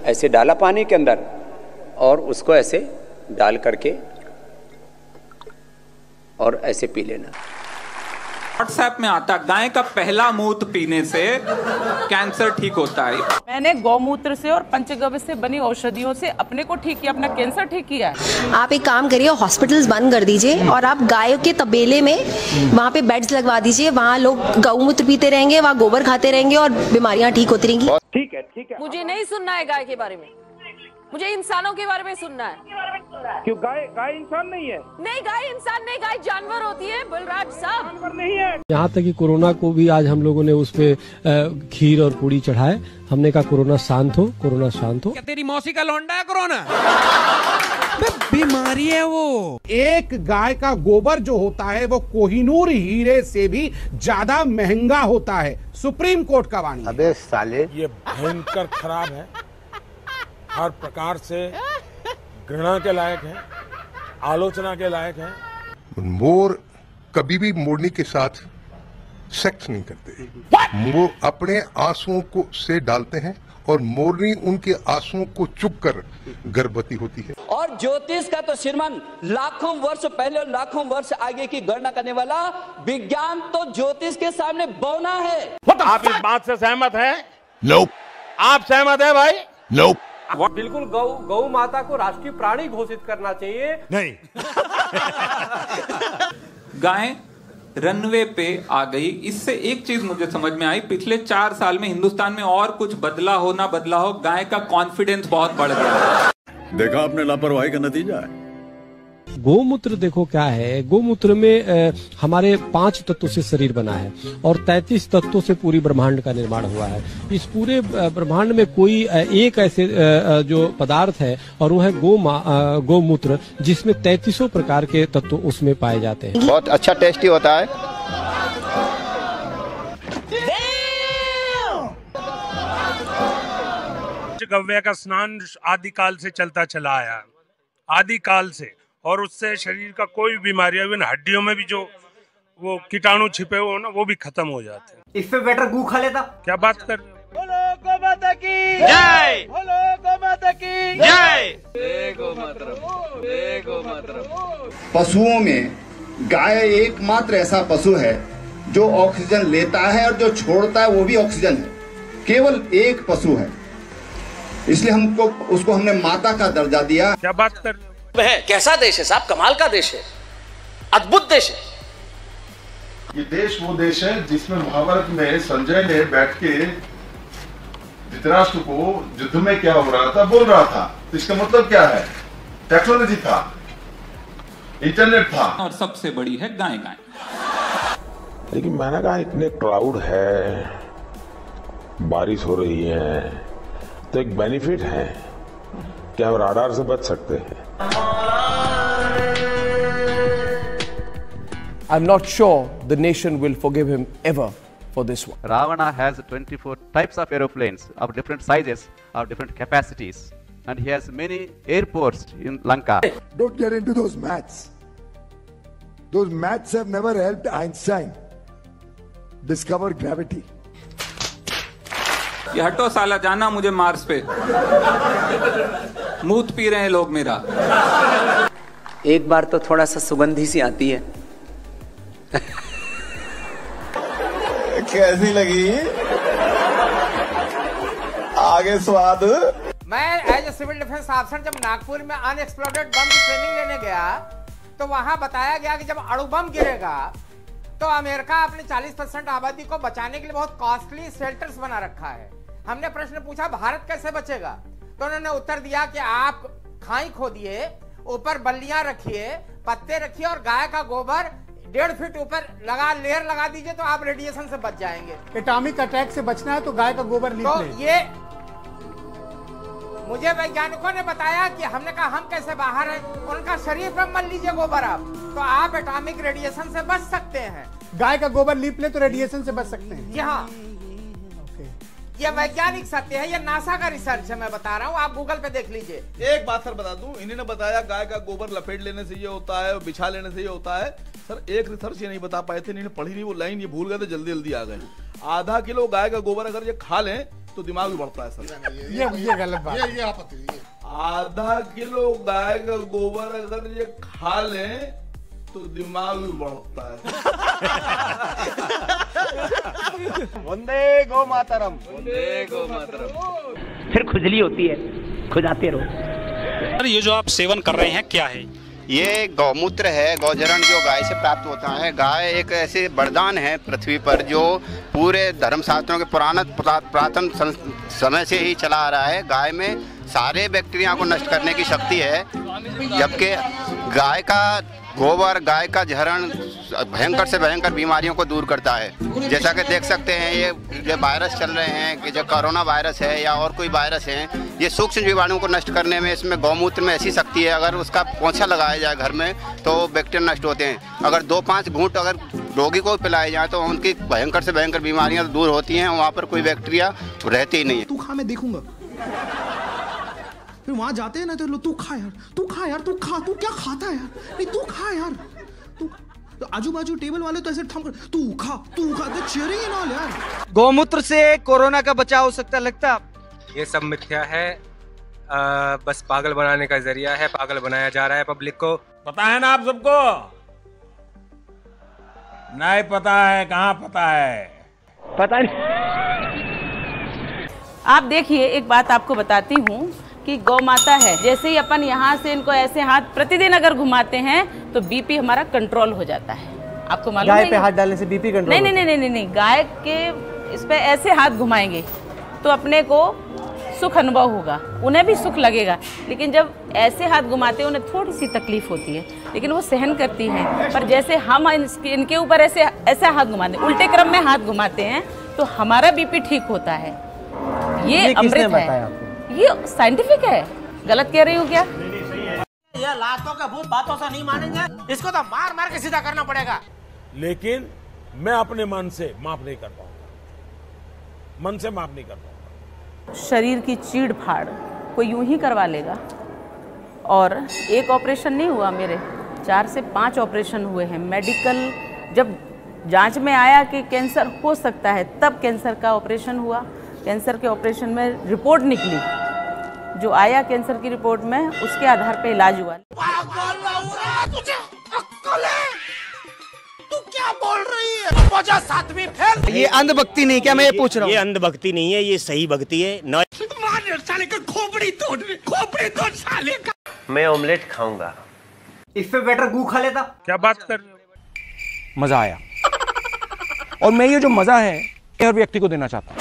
ऐसे डाला पानी के अंदर और उसको ऐसे डाल करके और ऐसे पी लेना। व्हाट्सएप में आता गाय का पहला मूत्र पीने से कैंसर ठीक होता है। मैंने गौमूत्र से और पंचगव्य से बनी औषधियों से अपने को ठीक किया, अपना कैंसर ठीक किया है। आप एक काम करिए, हॉस्पिटल्स बंद कर दीजिए और आप गायों के तबेले में वहाँ पे बेड्स लगवा दीजिए। वहाँ लोग गौमूत्र पीते रहेंगे, वहाँ गोबर खाते रहेंगे और बीमारियाँ ठीक होती रहेंगी। ठीक है, ठीक है। मुझे नहीं सुनना है गाय के बारे में, मुझे इंसानों के बारे में सुनना है। क्यों? गाय इंसान नहीं है? नहीं, गाय इंसान नहीं, गाय जानवर होती है बलराज साहब। जानवर नहीं है। यहाँ तक कि कोरोना को भी आज हम लोगों ने उस पे खीर और पूड़ी चढ़ाए। हमने कहा कोरोना शांत हो, कोरोना शांत हो। क्या तेरी मौसी का लौंडा है कोरोना? बीमारी है वो। एक गाय का गोबर जो होता है वो कोहिनूर हीरे से भी ज्यादा महंगा होता है। सुप्रीम कोर्ट का वाणी। अबे साले, ये भयंकर खराब है, हर प्रकार से घृणा के लायक है, आलोचना के लायक है। मोर कभी भी मोरनी के साथ सेक्स नहीं करते। मोर अपने आंसुओं को से डालते हैं और मोरनी उनके आंसुओं को चुप कर गर्भवती होती है। और ज्योतिष का तो श्रीमान लाखों वर्ष पहले और लाखों वर्ष आगे की गणना करने वाला विज्ञान तो ज्योतिष के सामने बौना है। आप इस बात से सहमत हैं? नो। आप सहमत हैं भाई? नो। बिल्कुल गौ माता को राष्ट्रीय प्राणी घोषित करना चाहिए। नहीं। गाय रनवे पे आ गई। इससे एक चीज मुझे समझ में आई, पिछले 4 साल में हिंदुस्तान में और कुछ बदला हो ना बदला हो, गाय का कॉन्फिडेंस बहुत बढ़ गया। देखा आपने लापरवाही का नतीजा है। गोमूत्र देखो क्या है, गोमूत्र में हमारे 5 तत्वों से शरीर बना है और 33 तत्वों से पूरी ब्रह्मांड का निर्माण हुआ है। इस पूरे ब्रह्मांड में कोई एक ऐसे जो पदार्थ है और वो है गोमूत्र, जिसमें 33 प्रकार के तत्व उसमें पाए जाते हैं। बहुत अच्छा टेस्टी होता है। पंचगव्य का स्नान आदिकाल से चलता चला आया, आदिकाल से, और उससे शरीर का कोई बीमारी, हड्डियों में भी जो वो कीटाणु छिपे हुए ना, वो भी खत्म हो जाते हैं। इससे बेटर गू खा लेता। क्या बात कर रहे हो? बोलो गौ माता की जय, बोलो गौ माता की जय। पशुओं में गाय एकमात्र ऐसा पशु है जो ऑक्सीजन लेता है और जो छोड़ता है वो भी ऑक्सीजन है। केवल एक पशु है, इसलिए उसको हमने माता का दर्जा दिया। क्या बात कर रहे हो? कैसा देश है साहब, कमाल का देश है, अद्भुत देश है। ये देश वो देश है जिसमें महाभारत में संजय ने बैठ के धृतराष्ट्र को युद्ध में क्या हो रहा था बोल रहा था। तो इसका मतलब क्या है? टेक्नोलॉजी था, इंटरनेट था। और सबसे बड़ी है गाय। लेकिन मैंने कहा इतने क्राउड है, बारिश हो रही है, तो एक बेनिफिट है कि हम राडार से बच सकते हैं। I'm not sure the nation will forgive him ever for this one. Ravana has 24 types of aeroplanes of different sizes, of different capacities, and he has many airports in Lanka. Don't get into those maths. Those maths have never helped Einstein discover gravity. ये हटो साला, जाना मुझे Mars पे। मूत P रहे हैं लोग मेरा। एक बार तो थोड़ा सा सुगंधी सी आती है। कैसी लगी? आगे स्वाद। मैं as a civil defence officer जब नागपुर में अनएक्सप्लोडेड बम की ट्रेनिंग लेने गया तो वहां बताया गया कि जब अणु बम गिरेगा तो अमेरिका अपनी 40% आबादी को बचाने के लिए बहुत कॉस्टली शेल्टर्स बना रखा है। हमने प्रश्न पूछा भारत कैसे बचेगा, तो उन्होंने उत्तर दिया कि आप खाई खोदिए, ऊपर बल्लियां रखिए, पत्ते रखिए और गाय का गोबर 1.5 फीट ऊपर लेयर लगा दीजिए तो आप रेडिएशन से बच जाएंगे। एटॉमिक अटैक से बचना है तो गाय का गोबर लीप तो ये मुझे वैज्ञानिकों ने बताया कि हमने कहा हम कैसे बाहर हैं, उनका शरीर पर मल लीजिए गोबर आप, तो आप एटॉमिक रेडिएशन से बच सकते हैं। गाय का गोबर लीप ले तो रेडिएशन से बच सकते हैं। यहाँ ये वैज्ञानिक सत्य है, ये नासा का रिसर्च है, मैं बता रहा हूँ, आप गूगल पे देख लीजिए। एक बात सर बता दूं, इन्होंने बताया गाय का गोबर लपेट लेने से ये होता है, बिछा लेने से ये होता है। सर एक रिसर्च ये नहीं बता पाए थे, इन्होंने पढ़ी नहीं वो लाइन, ये भूल गए थे, जल्दी जल्दी आ गए। आधा किलो गाय का गोबर अगर ये खा लें तो दिमाग भी बढ़ता है सर। ये गलत बात है। ये आपत्ति है। आधा किलो गाय का गोबर अगर ये खा लें तो दिमाग भी बढ़ता है। वंदे गो मातरम, वंदे गो मातरम। फिर खुजली होती है, खुजाते रहो। सर ये जो आप सेवन कर रहे हैं क्या है? ये गौमूत्र है, गौजरण जो गाय से प्राप्त होता है। गाय एक ऐसे वरदान है पृथ्वी पर जो पूरे धर्मशास्त्रों के पुरातन समय से ही चला आ रहा है। गाय में सारे बैक्टीरिया को नष्ट करने की शक्ति है, जबकि गाय का गोबर, गाय का झरण भयंकर से भयंकर बीमारियों को दूर करता है। जैसा कि देख सकते हैं ये जो वायरस चल रहे हैं कि जो कोरोना वायरस है या और कोई वायरस है, ये सूक्ष्म जीवाणुओं को नष्ट करने में इसमें गौमूत्र में ऐसी शक्ति है। अगर उसका पोंछा लगाया जाए घर में तो बैक्टीरिया नष्ट होते हैं। अगर 2-5 घूंट अगर रोगी को पिलाए जाए तो उनकी भयंकर से भयंकर बीमारियाँ दूर होती हैं। वहाँ पर कोई बैक्टीरिया रहती ही नहीं है। तू खा, मैं देखूंगा। फिर वहां जाते हैं ना तो तू खा यार, तू खा यार, तू खा, तू क्या खाता है यार, नहीं तू खा यार, तू। तो आजू बाजू टेबल वाले तो ऐसे थम कर तू खा, तो चीयरिंग एंड ऑल यार। गौमूत्र से कोरोना का बचाव हो सकता लगता? ये सब मिथ्या है, बस पागल बनाने का जरिया है। पागल बनाया जा रहा है पब्लिक को। पता है ना आप सबको? नहीं पता है? कहाँ पता है? पता नहीं। आप देखिए, एक बात आपको बताती हूँ कि गौ माता है, जैसे ही अपन यहाँ से इनको ऐसे हाथ प्रतिदिन अगर घुमाते हैं तो बीपी हमारा कंट्रोल हो जाता है। आपको मालूम है? गाय पे हाथ डालने से बीपी कंट्रोल? नहीं, गाय के इस पे ऐसे हाथ घुमाएंगे तो अपने को सुख अनुभव होगा, उन्हें भी सुख लगेगा। लेकिन जब ऐसे हाथ घुमाते हैं उन्हें थोड़ी सी तकलीफ होती है, लेकिन वो सहन करती हैं। पर जैसे हम इनके ऊपर ऐसे हाथ घुमाते हैं, उल्टे क्रम में हाथ घुमाते हैं तो हमारा बीपी ठीक होता है। ये अमृत है, ये साइंटिफिक है। गलत कह रही हूँ क्या? ये लातों का भूत बातों से नहीं मानेंगे, इसको तो मार मार के सीधा करना पड़ेगा। लेकिन मैं अपने मन से माफ नहीं कर पाऊंगा, मन से माफ नहीं कर पाऊंगा। शरीर की चीड़ फाड़ कोई यूं ही करवा लेगा। और एक ऑपरेशन नहीं हुआ मेरे, 4 से 5 ऑपरेशन हुए हैं। मेडिकल जब जांच में आया कि कैंसर हो सकता है, तब कैंसर का ऑपरेशन हुआ। कैंसर के ऑपरेशन में रिपोर्ट निकली, जो आया कैंसर की रिपोर्ट में, उसके आधार पे इलाज हुआ। तू क्या बोल रही है? 7वीं फेल। ये अंधभक्ति नहीं क्या? मैं ये पूछ रहा हूँ। ये अंधभक्ति नहीं है, ये सही भक्ति है। साले का खोपड़ी तोड़ साले का। मैं ऑमलेट खाऊंगा। इससे बेटर गू खा लेता। क्या बात कर रहे हो? मजा आया और मैं ये जो मजा है हर व्यक्ति को देना चाहता हूँ।